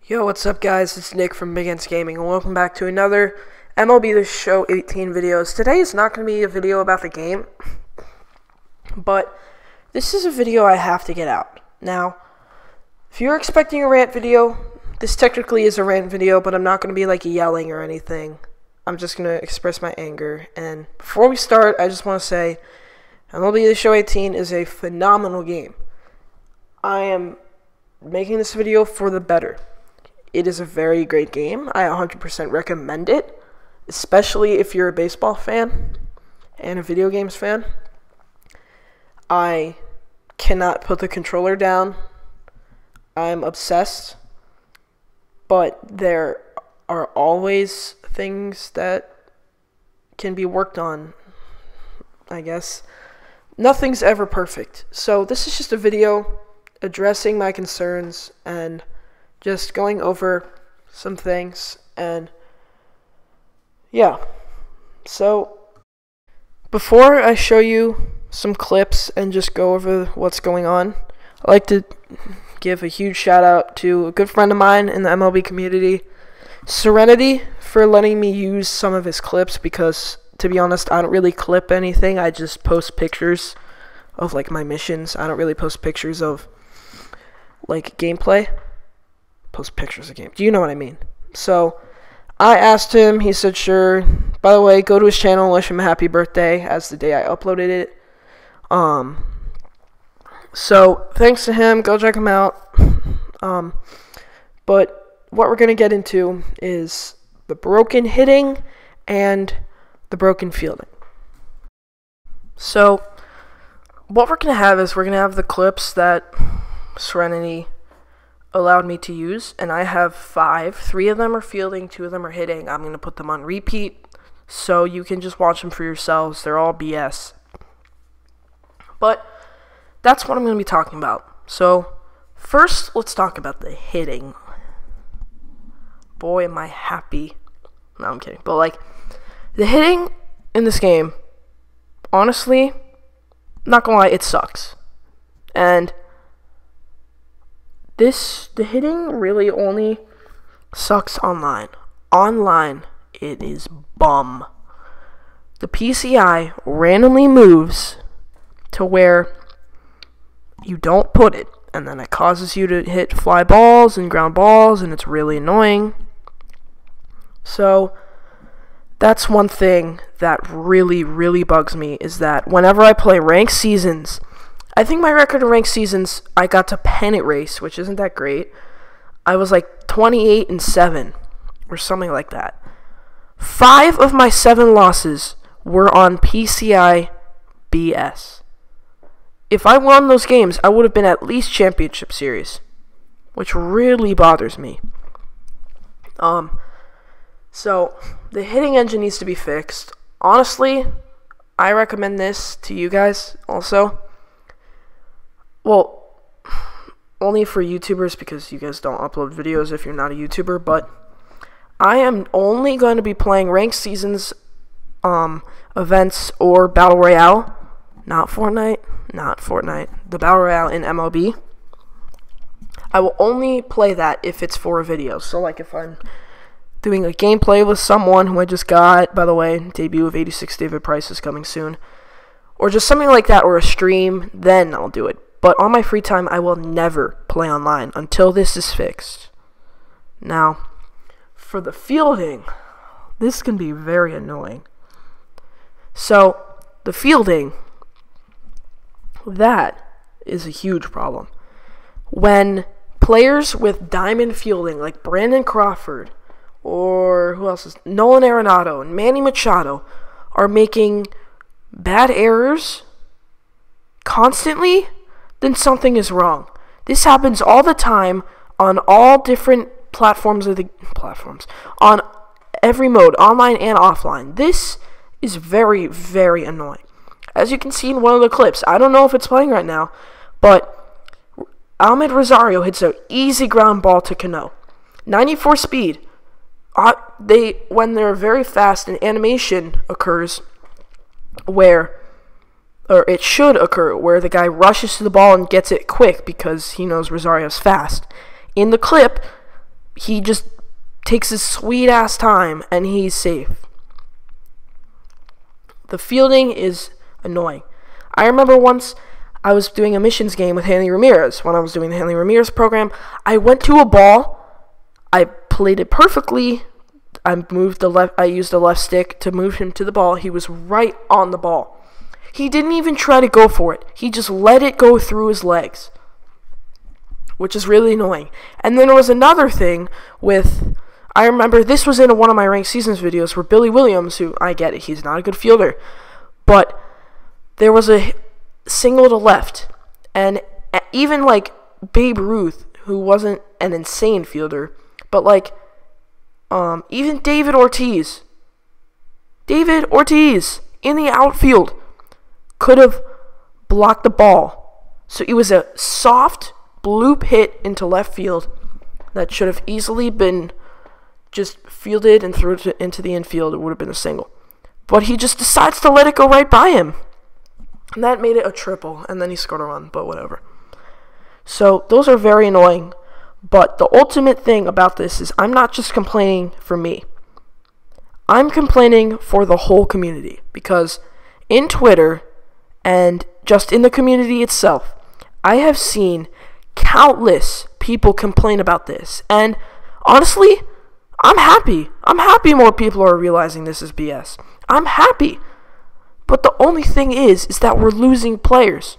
Yo, what's up guys? It's Nick from Big Ants Gaming and welcome back to another MLB The Show 18 videos. Today is not going to be a video about the game, but this is a video I have to get out. Now, if you're expecting a rant video, this technically is a rant video, but I'm not going to be like yelling or anything. I'm just going to express my anger. And before we start, I just want to say MLB The Show 18 is a phenomenal game. I am making this video for the better. It is a very great game. I 100% recommend it, especially if you're a baseball fan and a video games fan. I cannot put the controller down. I'm obsessed. But there are always things that can be worked on, I guess. Nothing's ever perfect. So this is just a video addressing my concerns and just going over some things. And yeah, so before I show you some clips and just go over what's going on, I'd like to give a huge shout out to a good friend of mine in the MLB community, Serenity, for letting me use some of his clips, because to be honest, I don't really clip anything. I just post pictures of like my missions. I don't really post pictures of like gameplay. Post pictures of game. Do you know what I mean? So I asked him, he said sure. By the way, go to his channel and wish him a happy birthday as the day I uploaded it. So thanks to him, go check him out. But what we're gonna get into is the broken hitting and the broken fielding. So what we're gonna have is we're gonna have the clips that Serenity allowed me to use, and I have 5. 3 of them are fielding, 2 of them are hitting. I'm going to put them on repeat so you can just watch them for yourselves. They're all BS. But that's what I'm going to be talking about. So first, let's talk about the hitting. Boy, am I happy. No, I'm kidding. But like, the hitting in this game, honestly, not gonna lie, it sucks. And the hitting really only sucks online. Online, it is bum. The PCI randomly moves to where you don't put it, and then it causes you to hit fly balls and ground balls, and it's really annoying. So that's one thing that really, really bugs me, is that whenever I play ranked seasons, I think my record in ranked seasons, I got to pennant race, which isn't that great. I was like 28-7 or something like that. 5 of my 7 losses were on PCI BS. If I won those games, I would have been at least championship series, which really bothers me. So the hitting engine needs to be fixed. Honestly, I recommend this to you guys also. Well, only for YouTubers, because you guys don't upload videos if you're not a YouTuber, but I am only going to be playing ranked seasons, events, or Battle Royale. Not Fortnite, the Battle Royale in MLB. I will only play that if it's for a video. So like if I'm doing a gameplay with someone who I just got, by the way, debut of 86 David Price is coming soon, or just something like that, or a stream, then I'll do it. But on my free time, I will never play online until this is fixed. Now, for the fielding, this can be very annoying. So, the fielding, that is a huge problem. When players with diamond fielding, like Brandon Crawford, or who else is Nolan Arenado and Manny Machado, are making bad errors constantly, then something is wrong. This happens all the time on all different platforms, on every mode, online and offline. This is very, very annoying. As you can see in one of the clips, I don't know if it's playing right now, but Ahmed Rosario hits an easy ground ball to Cano. 94 speed. When they're very fast, an animation occurs where or it should occur, where the guy rushes to the ball and gets it quick because he knows Rosario's fast. In the clip, he just takes his sweet ass time and he's safe. The fielding is annoying. I remember once I was doing a missions game with Hanley Ramirez. When I was doing the Hanley Ramirez program, I went to a ball. I played it perfectly. I used the left stick to move him to the ball. He was right on the ball. He didn't even try to go for it. He just let it go through his legs, which is really annoying. And then there was another thing I remember this was in one of my ranked seasons videos where Billy Williams, who I get it, he's not a good fielder, but there was a single to left, and even like Babe Ruth, who wasn't an insane fielder, but like even David Ortiz in the outfield could have blocked the ball. So it was a soft bloop hit into left field that should have easily been just fielded and threw it into the infield. It would have been a single. But he just decides to let it go right by him. And that made it a triple, and then he scored a run, but whatever. So those are very annoying. But the ultimate thing about this is I'm not just complaining for me. I'm complaining for the whole community. Because in Twitter and just in the community itself, I have seen countless people complain about this. And honestly, I'm happy. I'm happy more people are realizing this is BS. I'm happy. But the only thing is that we're losing players.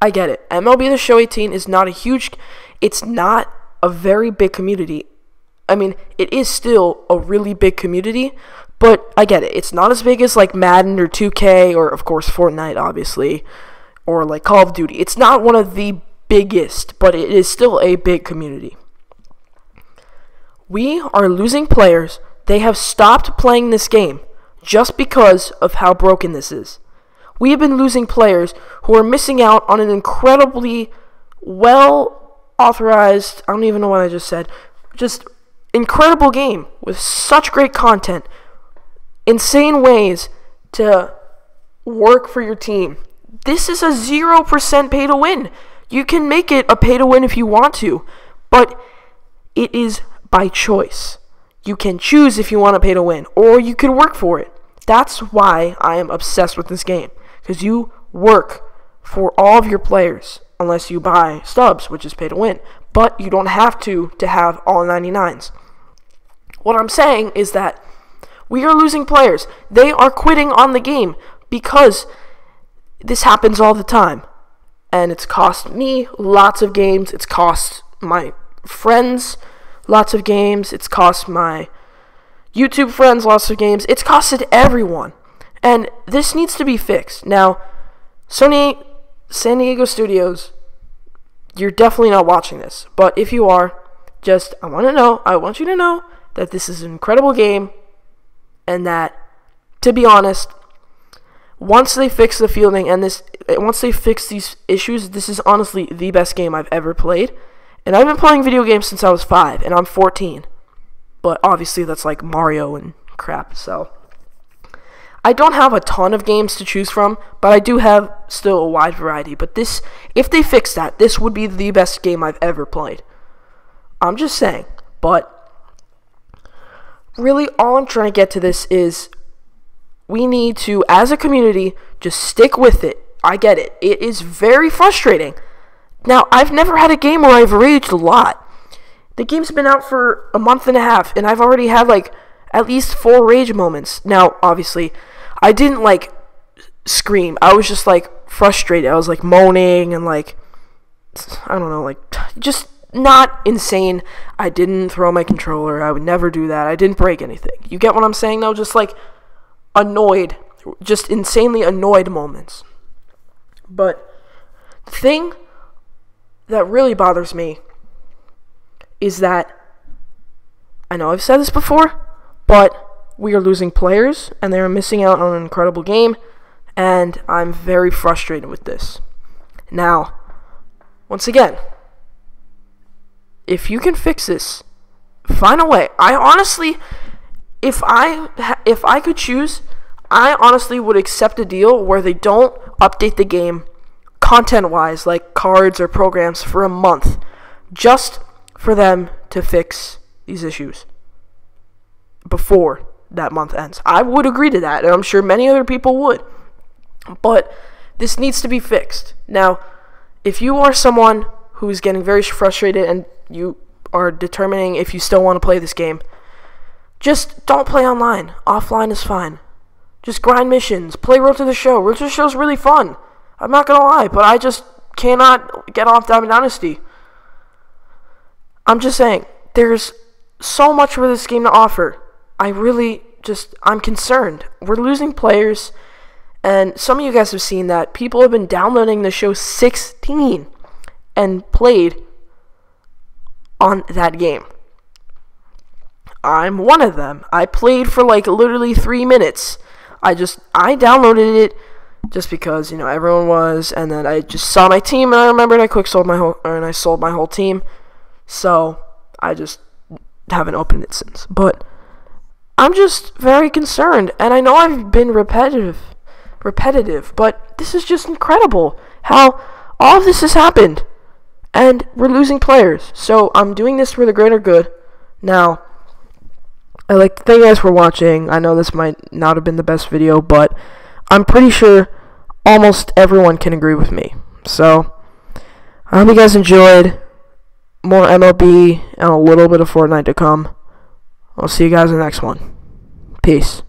I get it. MLB The Show 18 is not it's not a very big community. I mean, it is still a really big community, but I get it. It's not as big as like Madden or 2K or, of course, Fortnite, obviously, or like Call of Duty. It's not one of the biggest, but it is still a big community. We are losing players. They have stopped playing this game just because of how broken this is. We have been losing players who are missing out on an incredibly well-authorized, I don't even know what I just said, just incredible game with such great content, insane ways to work for your team. This is a 0% pay to win. You can make it a pay to win if you want to, but it is by choice. You can choose if you want to pay to win, or you can work for it. That's why I am obsessed with this game, because you work for all of your players, unless you buy stubs, which is pay to win, but you don't have to have all 99s. What I'm saying is that we are losing players. They are quitting on the game because this happens all the time, and it's cost me lots of games. It's cost my friends lots of games. It's cost my YouTube friends lots of games. It's costed everyone. And this needs to be fixed. Now, San Diego Studios, you're definitely not watching this. But if you are, I want you to know that this is an incredible game. And that, to be honest, once they fix the fielding and once they fix these issues, this is honestly the best game I've ever played. And I've been playing video games since I was 5, and I'm 14. But obviously that's like Mario and crap, so I don't have a ton of games to choose from, but I do have still a wide variety. But this, if they fix that, this would be the best game I've ever played. I'm just saying. But really all I'm trying to get to this is we need to, as a community, just stick with it. I get it. It is very frustrating. Now, I've never had a game where I've raged a lot. The game's been out for a month and a half, and I've already had, like, at least 4 rage moments. Now, obviously, I didn't, like, scream. I was just, like, frustrated. I was, like, moaning and, like, I don't know, like, just not insane. I didn't throw my controller. I would never do that. I didn't break anything. You get what I'm saying, though? Just, like, annoyed. Just insanely annoyed moments. But the thing that really bothers me is that, I know I've said this before, but we are losing players and they are missing out on an incredible game, and I'm very frustrated with this. Now, once again, if you can fix this, find a way. I honestly, if I could choose, I honestly would accept a deal where they don't update the game content-wise, like cards or programs, for a month, just for them to fix these issues before that month ends. I would agree to that, and I'm sure many other people would. But this needs to be fixed. Now, if you are someone who is getting very frustrated and you are determining if you still want to play this game, just don't play online. Offline is fine. Just grind missions. Play Road to the Show. Road to the Show is really fun. I'm not going to lie, but I just cannot get off Diamond Dynasty. I'm just saying, there's so much for this game to offer. I'm concerned. We're losing players, and some of you guys have seen that people have been downloading the show 16 and played on that game. I'm one of them. I played for like literally 3 minutes. I downloaded it just because, everyone was, and then I just saw my team, and I remembered I sold my whole team. So I just haven't opened it since. But I'm just very concerned, and I know I've been repetitive, but this is just incredible how all of this has happened, and we're losing players. So I'm doing this for the greater good. Now, I'd like to thank you guys for watching. I know this might not have been the best video, but I'm pretty sure almost everyone can agree with me. So I hope you guys enjoyed. More MLB and a little bit of Fortnite to come. I'll see you guys in the next one. Peace.